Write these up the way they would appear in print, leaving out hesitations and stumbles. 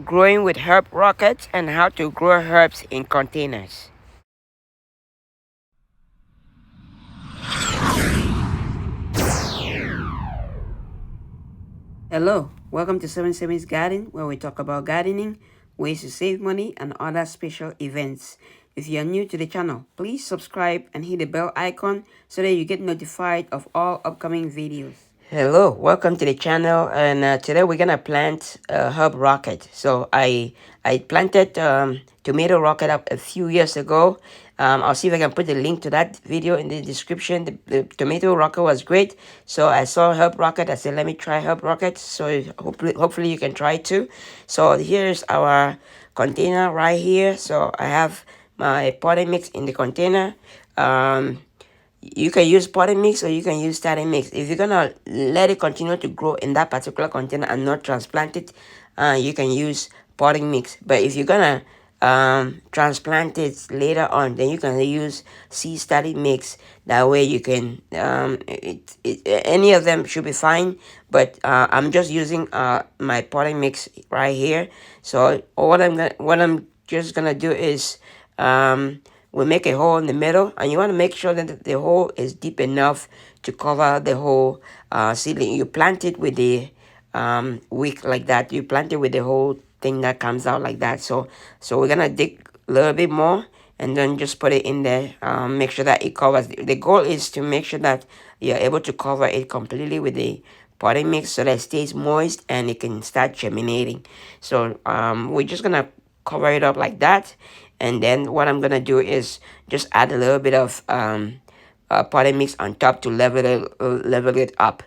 growing with herb rockets, and how to grow herbs in containers. Hello, welcome to 77's Garden, where we talk about gardening, ways to save money, and other special events. If you are new to the channel, please subscribe and hit the bell icon so that you get notified of all upcoming videos. Hello, welcome to the channel, and today we're gonna plant a herb rocket. So I planted tomato rocket up a few years ago. I'll see if I can put the link to that video in the description. The tomato rocket was great, so I saw herb rocket. I said, let me try herb rocket. So hopefully you can try it too. So here's our container right here. So I have my potting mix in the container. You can use potting mix or you can use starting mix. If you're gonna let it continue to grow in that particular container and not transplant it, you can use potting mix. But if you're gonna transplant it later on, then you can use seed starting mix. That way you can any of them should be fine. But I'm just using my potting mix right here. So what I'm just gonna do is we make a hole in the middle, and you want to make sure that the hole is deep enough to cover the whole seedling. You plant it with the wick like that. You plant it with the whole thing that comes out like that. So we're gonna dig a little bit more and then just put it in there. Make sure that it covers. The goal is to make sure that you're able to cover it completely with the potting mix so that it stays moist and it can start germinating. So we're just gonna cover it up like that, and then what I'm gonna do is just add a little bit of potting mix on top to level it up.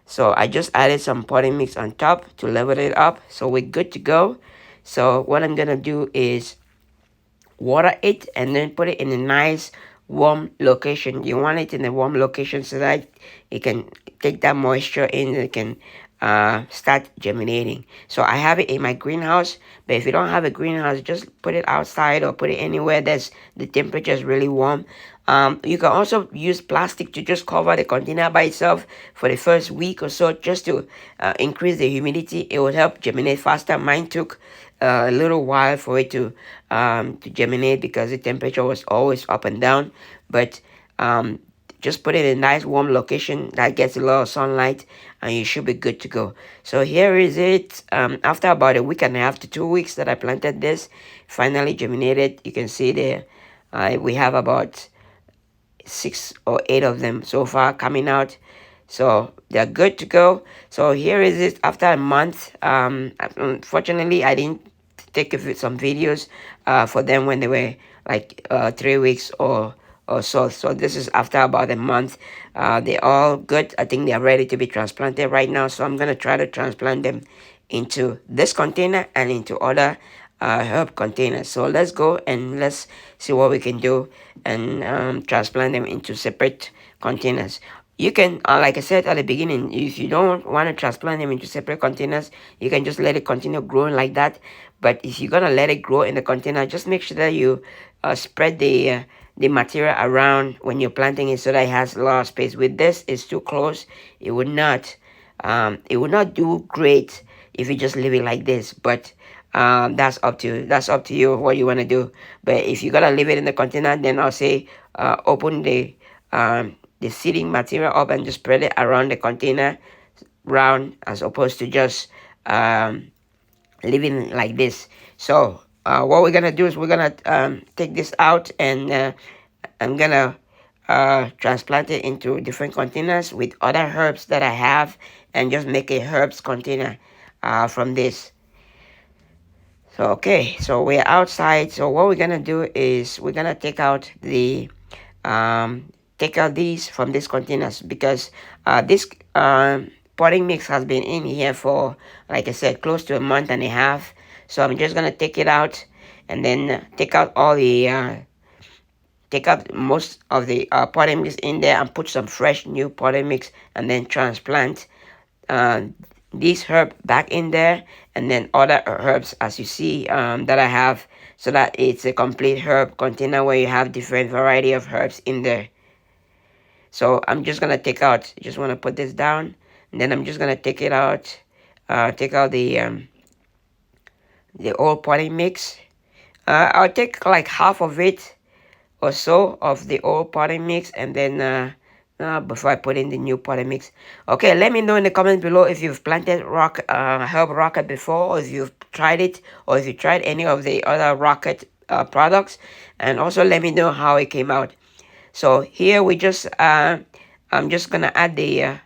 So I just added some potting mix on top to level it up, so we're good to go. So what I'm gonna do is water it and then put it in a nice warm location. You want it in a warm location so that it can take that moisture in and it can start germinating. So I have it in my greenhouse, but if you don't have a greenhouse, just put it outside or put it anywhere that's the temperature is really warm. You can also use plastic to just cover the container by itself for the first week or so, just to increase the humidity. It will help germinate faster. Mine took a little while for it to germinate because the temperature was always up and down. But just put it in a nice warm location that gets a lot of sunlight, and you should be good to go. So here is it. After about a week and a half to 2 weeks that I planted this, finally germinated. You can see there we have about 6 or 8 of them so far coming out, so they're good to go. So here is it after a month. Unfortunately I didn't take some videos for them when they were like 3 weeks or so. So this is after about a month. They're all good. I think they're ready to be transplanted right now, so I'm gonna try to transplant them into this container and into other herb containers. So let's go and let's see what we can do and transplant them into separate containers. You can, like I said at the beginning, if you don't want to transplant them into separate containers, you can just let it continue growing like that. But if you're gonna let it grow in the container, just make sure that you spread the material around when you're planting it so that it has a lot of space. With this, it's too close. It would not do great if you just leave it like this. But that's up to you what you want to do. But if you gotta leave it in the container, then I'll say open the seeding material up and just spread it around the container round, as opposed to just living like this. So what we're gonna do is we're gonna take this out, and I'm gonna transplant it into different containers with other herbs that I have, and just make a herbs container from this. So okay, so we're outside. So what we're gonna do is we're gonna take out these from these containers, because this potting mix has been in here for, like I said, close to a month and a half. So I'm just gonna take it out, and then take out most of the potting mix in there, and put some fresh new potting mix, and then transplant uh, this herb back in there, and then other herbs as you see that I have, so that it's a complete herb container where you have different variety of herbs in there. So I'm just gonna just want to put this down, and then I'm just gonna take it out, take out the old potting mix. I'll take like half of it or so of the old potting mix, and then before I put in the new potting mix. Okay, let me know in the comments below if you've planted herb rocket before, or if you've tried it, or if you tried any of the other rocket products, and also let me know how it came out. So here we just I'm just gonna add the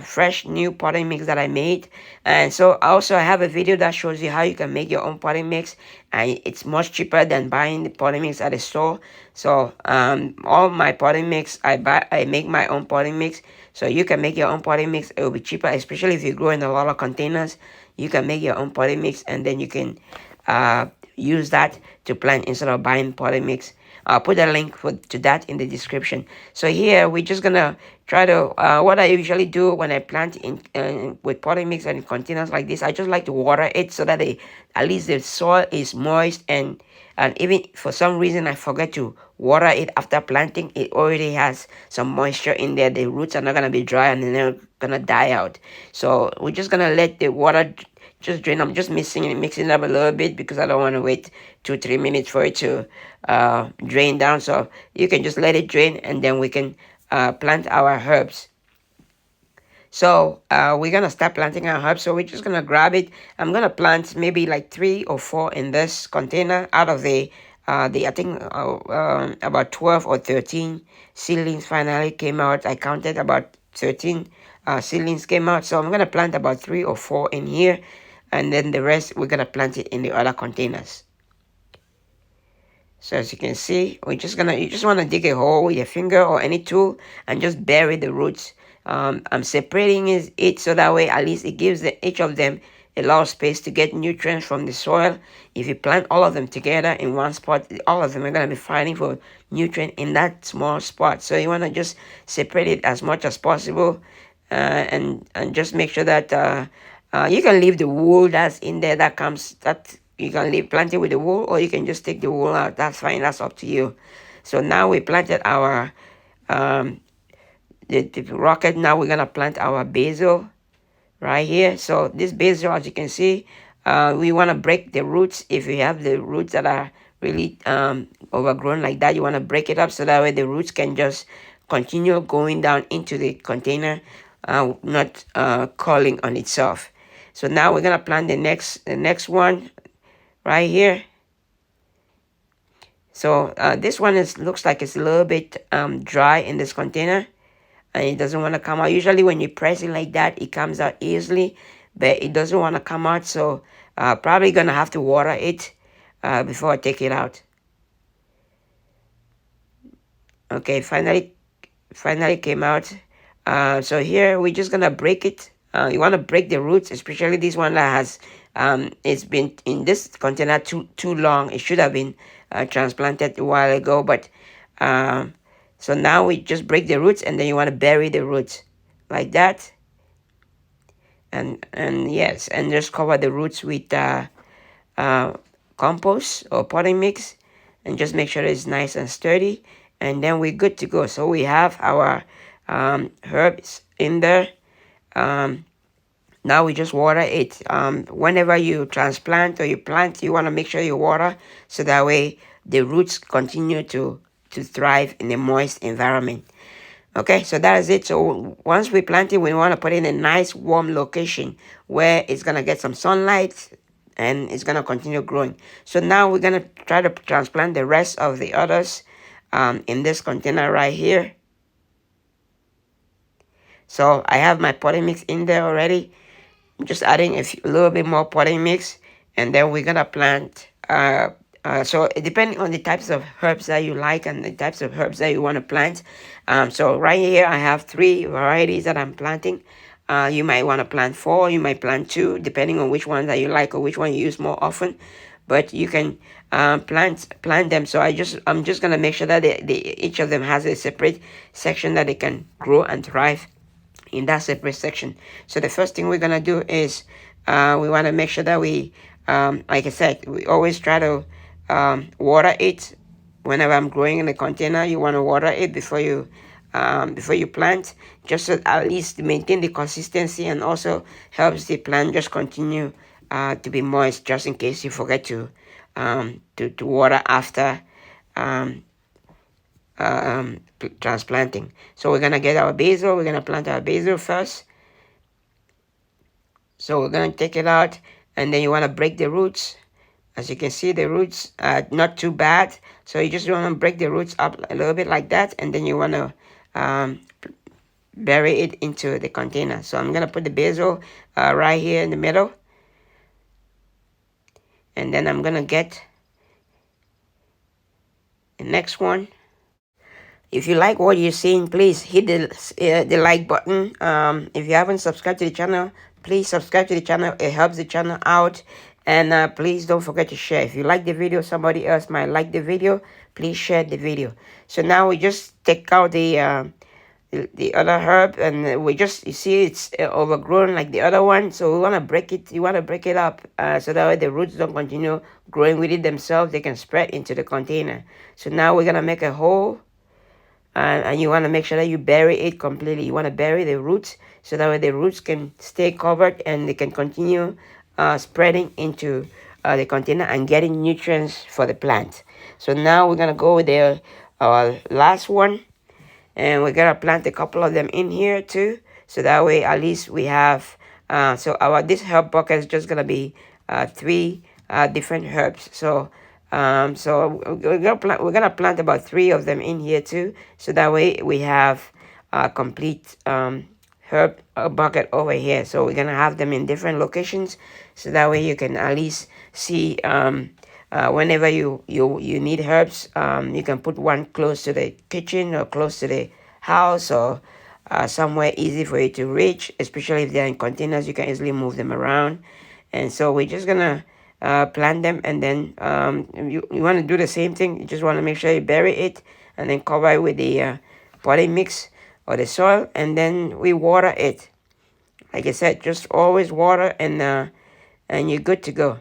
fresh new potting mix that I made. And so also I have a video that shows you how you can make your own potting mix, and it's much cheaper than buying the potting mix at the store. So all my potting mix I make my own potting mix, so you can make your own potting mix. It will be cheaper, especially if you grow in a lot of containers. You can make your own potting mix, and then you can use that to plant instead of buying potting mix. I'll put a link to that in the description. So here we're just gonna try to what I usually do when I plant in with potting mix and in containers like this. I just like to water it so that at least the soil is moist, and even for some reason I forget to water it after planting, it already has some moisture in there. The roots are not gonna be dry and they're not gonna die out. So we're just gonna let the water just drain. I'm just mixing it up a little bit because I don't want to wait 2-3 minutes for it to drain down. So you can just let it drain, and then we can plant our herbs. So we're gonna start planting our herbs. So we're just gonna grab it. I'm gonna plant maybe like 3 or 4 in this container out of the I think about 12 or 13 seedlings finally came out. I counted about 13 seedlings came out. So I'm gonna plant about 3 or 4 in here, and then the rest we're gonna plant it in the other containers. So as you can see, you just want to dig a hole with your finger or any tool and just bury the roots. I'm separating it so that way at least it gives each of them a lot of space to get nutrients from the soil. If you plant all of them together in one spot, all of them are going to be fighting for nutrient in that small spot. So you want to just separate it as much as possible, and just make sure that you can leave the wool that's in there that you can plant it with the wool, or you can just take the wool out. That's fine. That's up to you. So now we planted our the rocket. Now we're gonna plant our basil right here. So this basil, as you can see, we want to break the roots. If you have the roots that are really overgrown like that, you want to break it up so that way the roots can just continue going down into the container, not curling on itself. So now we're gonna plant the next one right here. So this one looks like it's a little bit dry in this container, and it doesn't want to come out. Usually when you press it like that, it comes out easily, but it doesn't want to come out. So probably gonna have to water it before I take it out. Okay, finally came out. So here we're just gonna break it. You want to break the roots, especially this one that has it's been in this container too long. It should have been transplanted a while ago, but so now we just break the roots, and then you want to bury the roots like that, and yes, and just cover the roots with compost or potting mix, and just make sure it's nice and sturdy, and then we're good to go. So we have our herbs in there. Now we just water it. Whenever you transplant or you plant, you want to make sure you water so that way the roots continue to thrive in a moist environment. Okay, so that is it. So once we plant it, we want to put it in a nice warm location where it's going to get some sunlight and it's going to continue growing. So now we're going to try to transplant the rest of the others in this container right here. So I have my potting mix in there already. I'm just adding a little bit more potting mix, and then we're gonna plant. So depending on the types of herbs that you like and the types of herbs that you want to plant. So right here I have 3 varieties that I'm planting. You might want to plant 4, you might plant 2, depending on which one that you like or which one you use more often. But you can plant them. So I'm just gonna make sure that each of them has a separate section that they can grow and thrive in that separate section. So the first thing we're gonna do is we want to make sure that we like I said, we always try to water it. Whenever I'm growing in a container, you want to water it before you plant, just so at least to maintain the consistency, and also helps the plant just continue to be moist, just in case you forget to water after transplanting. So we're gonna get our basil. We're gonna plant our basil first. So we're gonna take it out, and then you wanna break the roots. As you can see, the roots are not too bad. So you just wanna break the roots up a little bit like that, and then you wanna bury it into the container. So I'm gonna put the basil right here in the middle, and then I'm gonna get the next one. If you like what you're seeing, please hit the like button. If you haven't subscribed to the channel, please subscribe to the channel. It helps the channel out. And please don't forget to share. If you like the video, somebody else might like the video, please share the video. So now we just take out the other herb, and we just, you see it's overgrown like the other one, so we want to break it. You want to break it up so that way the roots don't continue growing with it themselves. They can spread into the container. So now we're gonna make a hole, and you want to make sure that you bury it completely. You want to bury the roots so that way the roots can stay covered and they can continue spreading into the container and getting nutrients for the plant. So now we're gonna go with our last one, and we're gonna plant a couple of them in here too, so that way at least we have this herb bucket is just gonna be 3 different herbs. So we're gonna plant about 3 of them in here too, so that way we have a complete herb bucket over here. So we're gonna have them in different locations, so that way you can at least see whenever you need herbs, you can put one close to the kitchen or close to the house, or somewhere easy for you to reach, especially if they're in containers. You can easily move them around. And so we're just gonna plant them, and then you want to do the same thing. You just want to make sure you bury it and then cover it with the potting mix or the soil, and then we water it. Like I said, just always water, and you're good to go.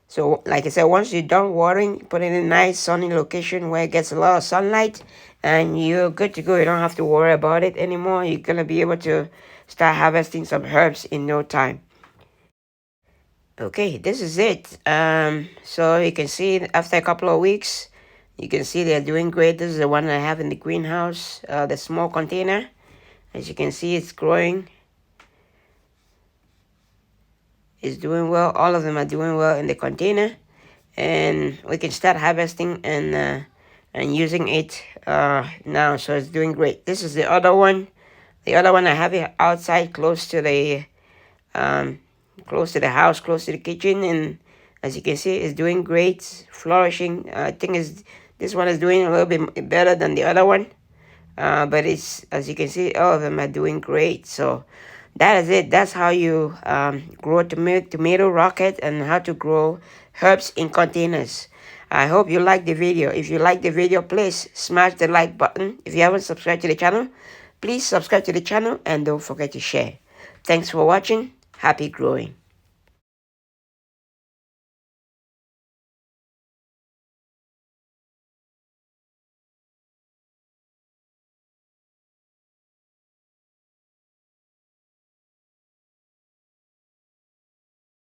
So like I said, once you're done watering, put it in a nice sunny location where it gets a lot of sunlight, and you're good to go. You don't have to worry about it anymore. You're gonna be able to start harvesting some herbs in no time. Okay, this is it. So you can see after a couple of weeks, you can see they're doing great. This is the one I have in the greenhouse, the small container. As you can see, it's growing. Is doing well. All of them are doing well in the container, and we can start harvesting and using it now. So it's doing great. This is the other one. The other one I have it outside, close to the house, close to the kitchen, and as you can see, it's doing great, flourishing. I think this one is doing a little bit better than the other one, but it's, as you can see, all of them are doing great. So that is it. That's how you grow a tomato rocket, and how to grow herbs in containers. I hope you like the video. If you like the video, please smash the like button. If you haven't subscribed to the channel, please subscribe to the channel, and don't forget to share. Thanks for watching. Happy growing.